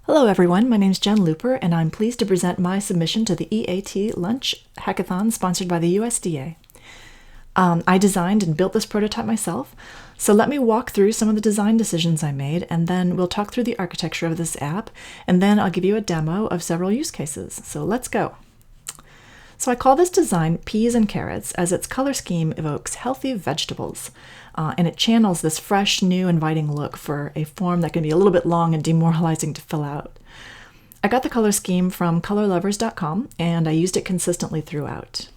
Hello everyone, my name is Jen Looper and I'm pleased to present my submission to the E.A.T. Lunch Hackathon sponsored by the USDA. I designed and built this prototype myself, so let me walk through some of the design decisions I made and then we'll talk through the architecture of this app and then I'll give you a demo of several use cases. So let's go. So I call this design Peas and Carrots as its color scheme evokes healthy vegetables and it channels this fresh, new, inviting look for a form that can be a little bit long and demoralizing to fill out. I got the color scheme from colorlovers.com and I used it consistently throughout.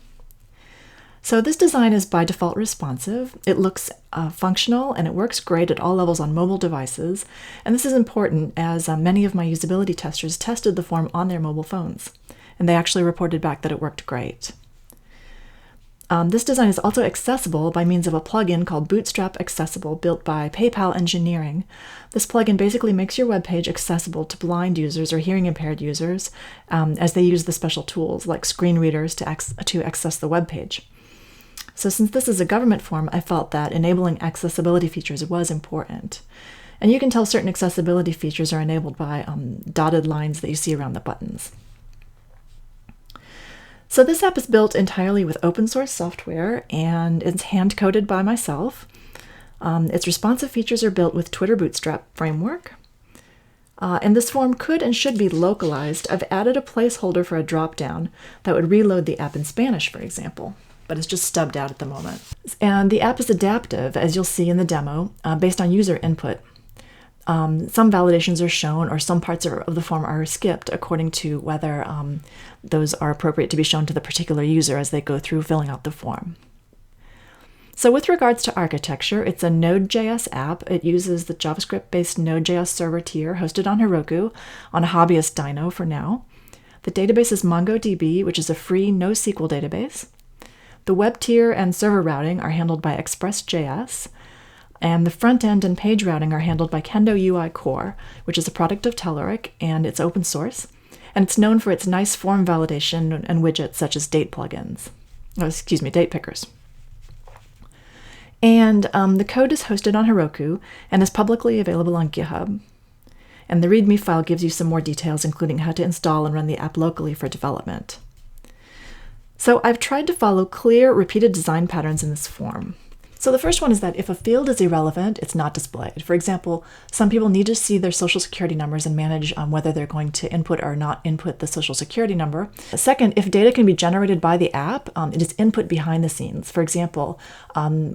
So this design is by default responsive. It looks functional and it works great at all levels on mobile devices. And this is important as many of my usability testers tested the form on their mobile phones. And they actually reported back that it worked great. This design is also accessible by means of a plugin called Bootstrap Accessible built by PayPal Engineering. This plugin basically makes your web page accessible to blind users or hearing impaired users as they use the special tools like screen readers to access the web page. So since this is a government form, I felt that enabling accessibility features was important. And you can tell certain accessibility features are enabled by dotted lines that you see around the buttons. So this app is built entirely with open source software and it's hand-coded by myself. Its responsive features are built with Twitter Bootstrap framework. And this form could and should be localized. I've added a placeholder for a drop-down that would reload the app in Spanish, for example, but it's just stubbed out at the moment. And the app is adaptive, as you'll see in the demo, based on user input. Some validations are shown or some parts of the form are skipped according to whether those are appropriate to be shown to the particular user as they go through filling out the form. So with regards to architecture, it's a Node.js app. It uses the JavaScript-based Node.js server tier hosted on Heroku on a hobbyist dyno for now. The database is MongoDB, which is a free NoSQL database. The web tier and server routing are handled by Express.js. And the front end and page routing are handled by Kendo UI Core, which is a product of Telerik, and it's open source. And it's known for its nice form validation and widgets such as date plugins. Date pickers. And the code is hosted on Heroku and is publicly available on GitHub. And the README file gives you some more details, including how to install and run the app locally for development. So I've tried to follow clear, repeated design patterns in this form. So the first one is that if a field is irrelevant, it's not displayed. For example, some people need to see their social security numbers and manage whether they're going to input or not input the social security number. Second, if data can be generated by the app, it is input behind the scenes. For example,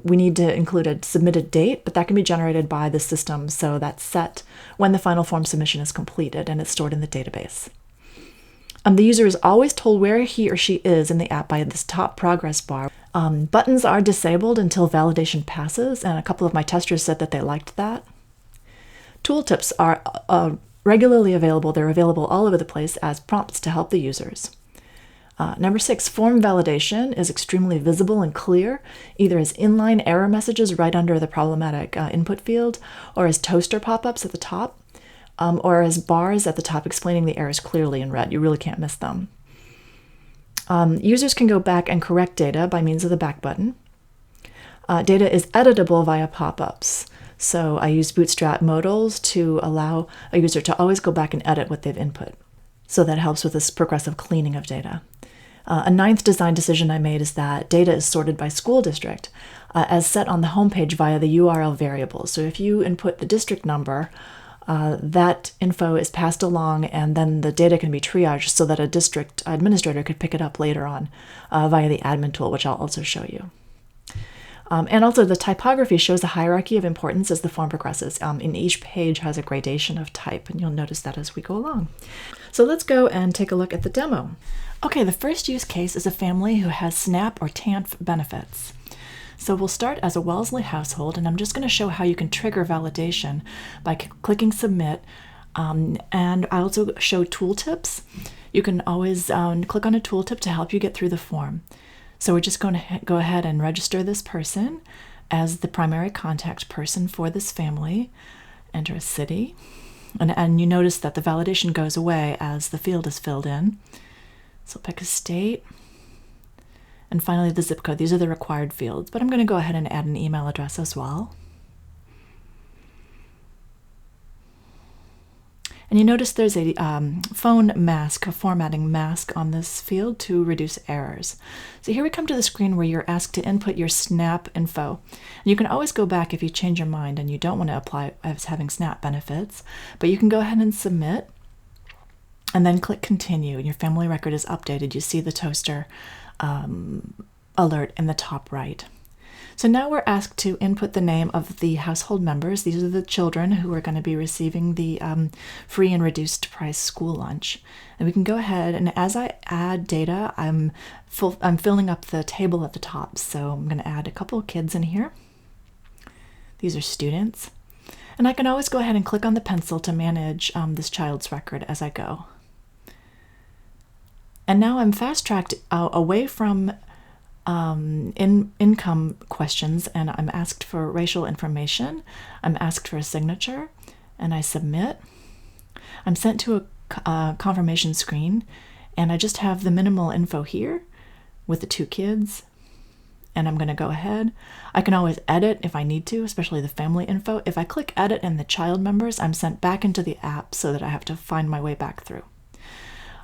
we need to include a submitted date, but that can be generated by the system, so that's set when the final form submission is completed and it's stored in the database. The user is always told where he or she is in the app by this top progress bar. Buttons are disabled until validation passes, and a couple of my testers said that they liked that. Tooltips are regularly available. They're available all over the place as prompts to help the users. Number 6, form validation is extremely visible and clear, either as inline error messages right under the problematic input field, or as toaster pop-ups at the top, or as bars at the top explaining the errors clearly in red. You really can't miss them. Users can go back and correct data by means of the back button. Data is editable via pop-ups. So I use Bootstrap modals to allow a user to always go back and edit what they've input. So that helps with this progressive cleaning of data. A 9th design decision I made is that data is sorted by school district as set on the homepage via the URL variable. So if you input the district number, that info is passed along and then the data can be triaged so that a district administrator could pick it up later on via the admin tool, which I'll also show you. And also the typography shows a hierarchy of importance as the form progresses. And each page has a gradation of type, and you'll notice that as we go along. So let's go and take a look at the demo. Okay, the first use case is a family who has SNAP or TANF benefits. So we'll start as a Wellesley household, and I'm just going to show how you can trigger validation by clicking Submit. And I also show tooltips. You can always click on a tooltip to help you get through the form. So we're just going to go ahead and register this person as the primary contact person for this family. Enter a city. And you notice that the validation goes away as the field is filled in. So pick a state. And finally, the zip code. These are the required fields, but I'm going to go ahead and add an email address as well. And you notice there's a phone mask, a formatting mask on this field to reduce errors. So here we come to the screen where you're asked to input your SNAP info. And you can always go back if you change your mind and you don't want to apply as having SNAP benefits, but you can go ahead and submit and then click continue, and your family record is updated. You see the toaster alert in the top right. So now we're asked to input the name of the household members. These are the children who are going to be receiving the free and reduced price school lunch. And we can go ahead, and as I add data, I'm filling up the table at the top. So I'm going to add a couple of kids in here. These are students. And I can always go ahead and click on the pencil to manage this child's record as I go. And now I'm fast-tracked away from income questions, and I'm asked for racial information. I'm asked for a signature, and I submit. I'm sent to a confirmation screen, and I just have the minimal info here with the 2 kids, and I'm going to go ahead. I can always edit if I need to, especially the family info. If I click edit and the child members, I'm sent back into the app so that I have to find my way back through.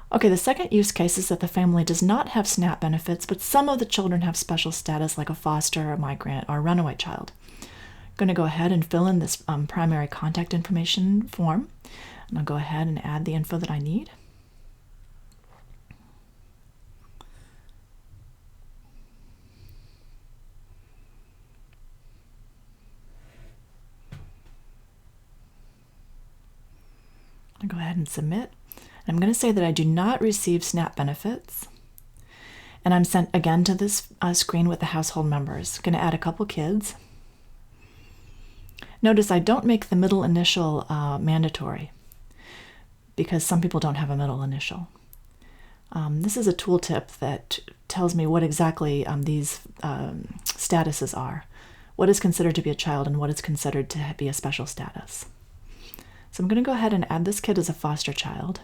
Okay, the second use case is that the family does not have SNAP benefits, but some of the children have special status like a foster, a migrant, or a runaway child. I'm going to go ahead and fill in this primary contact information form, and I'll go ahead and add the info that I need. I'll go ahead and submit. I'm going to say that I do not receive SNAP benefits, and I'm sent again to this screen with the household members. I'm going to add a couple kids. Notice I don't make the middle initial mandatory because some people don't have a middle initial. This is a tooltip that tells me what exactly these statuses are, what is considered to be a child and what is considered to be a special status. So I'm going to go ahead and add this kid as a foster child.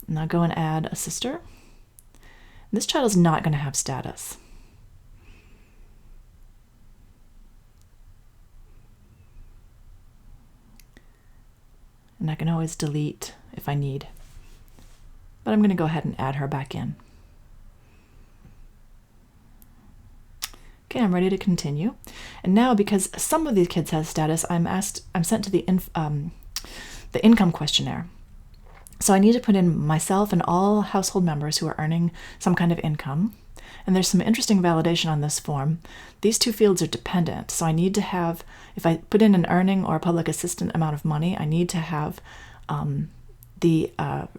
And I'll go and add a sister. This child is not going to have status. And I can always delete if I need. But I'm going to go ahead and add her back in. Okay, I'm ready to continue. And now, because some of these kids have status, I'm sent to the income questionnaire. So I need to put in myself and all household members who are earning some kind of income. And there's some interesting validation on this form. These 2 fields are dependent. So I need to have, if I put in an earning or a public assistant amount of money, I need to have the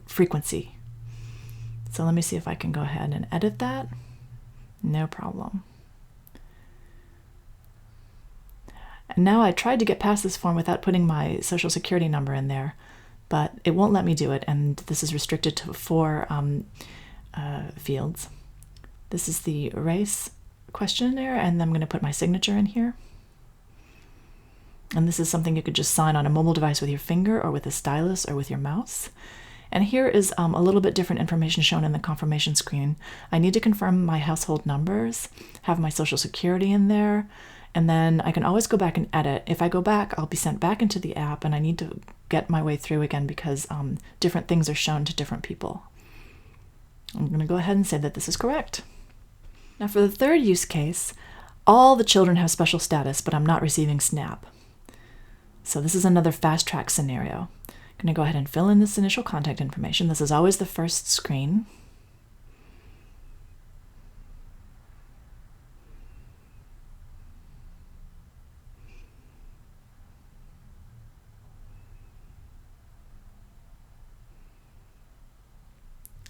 frequency. So let me see if I can go ahead and edit that. No problem. And now I tried to get past this form without putting my social security number in there, but it won't let me do it, and this is restricted to 4 fields. This is the race questionnaire, and I'm going to put my signature in here. And this is something you could just sign on a mobile device with your finger or with a stylus or with your mouse. And here is a little bit different information shown in the confirmation screen. I need to confirm my household numbers, have my social security in there, and then I can always go back and edit. If I go back, I'll be sent back into the app, and I need to get my way through again because different things are shown to different people. I'm going to go ahead and say that this is correct. Now for the third use case, all the children have special status, but I'm not receiving SNAP. So this is another fast track scenario. I'm going to go ahead and fill in this initial contact information. This is always the first screen.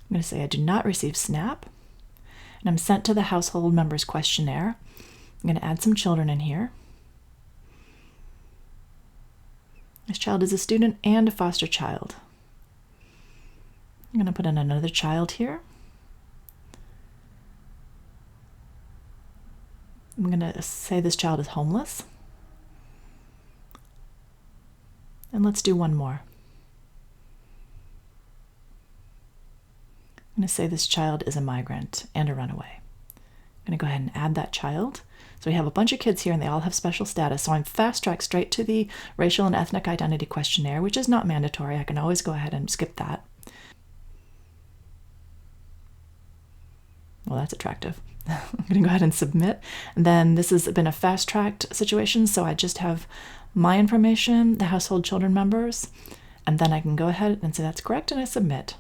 I'm going to say I do not receive SNAP, and I'm sent to the household members questionnaire. I'm going to add some children in here. This child is a student and a foster child. I'm going to put in another child here. I'm going to say this child is homeless. And let's do one more. I'm going to say this child is a migrant and a runaway. I'm going to go ahead and add that child So we have a bunch of kids here and they all have special status. So I'm fast-tracked straight to the racial and ethnic identity questionnaire, which is not mandatory. I can always go ahead and skip that. Well, that's attractive. I'm going to go ahead and submit. And then this has been a fast-tracked situation, so I just have my information, the household children members, and then I can go ahead and say that's correct, and I submit.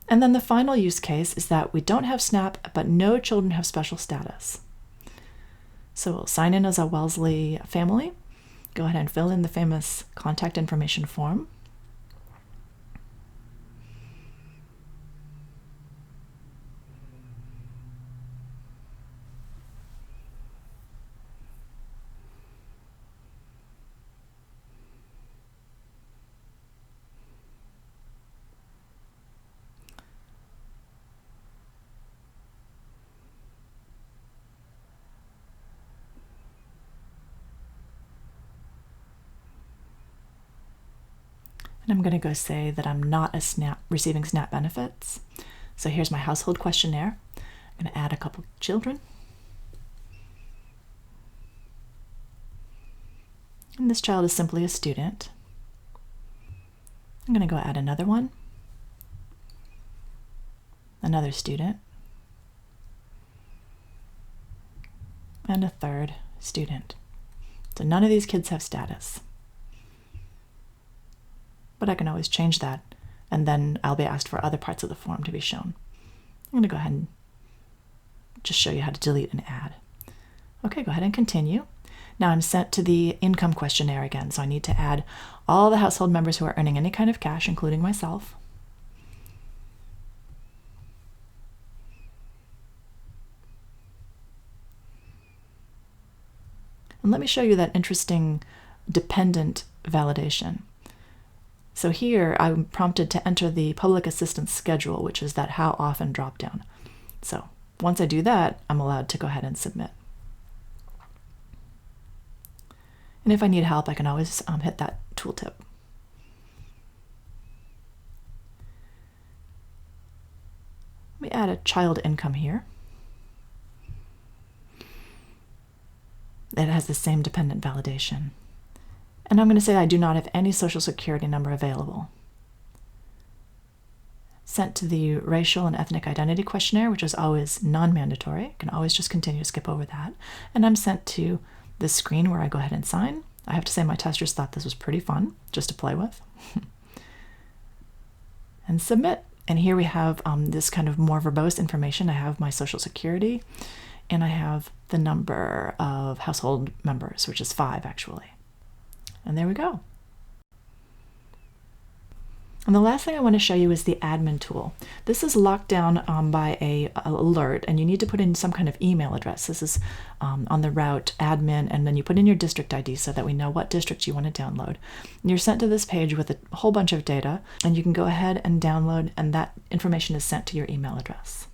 And then the final use case is that we don't have SNAP, but no children have special status. So we'll sign in as a Wellesley family, go ahead and fill in the famous contact information form. And I'm going to go say that I'm not receiving SNAP benefits. So here's my household questionnaire. I'm going to add a couple children. And this child is simply a student. I'm going to go add another one. Another student. And a third student. So none of these kids have status. But I can always change that, and then I'll be asked for other parts of the form to be shown. I'm going to go ahead and just show you how to delete and add. Okay, go ahead and continue. Now I'm sent to the income questionnaire again, so I need to add all the household members who are earning any kind of cash, including myself. And let me show you that interesting dependent validation. So here I'm prompted to enter the public assistance schedule, which is that how often dropdown. So once I do that, I'm allowed to go ahead and submit. And if I need help, I can always hit that tooltip. Let me add a child income here. It has the same dependent validation. And I'm going to say I do not have any Social Security number available. Sent to the racial and ethnic identity questionnaire, which is always non-mandatory. I can always just continue to skip over that. And I'm sent to this screen where I go ahead and sign. I have to say my testers thought this was pretty fun just to play with. And submit. And here we have this kind of more verbose information. I have my Social Security, and I have the number of household members, which is 5 actually. And there we go. And the last thing I want to show you is the admin tool. This is locked down by a alert, and you need to put in some kind of email address. This is on the route admin, and then you put in your district ID so that we know what district you want to download. And you're sent to this page with a whole bunch of data, and you can go ahead and download, and that information is sent to your email address.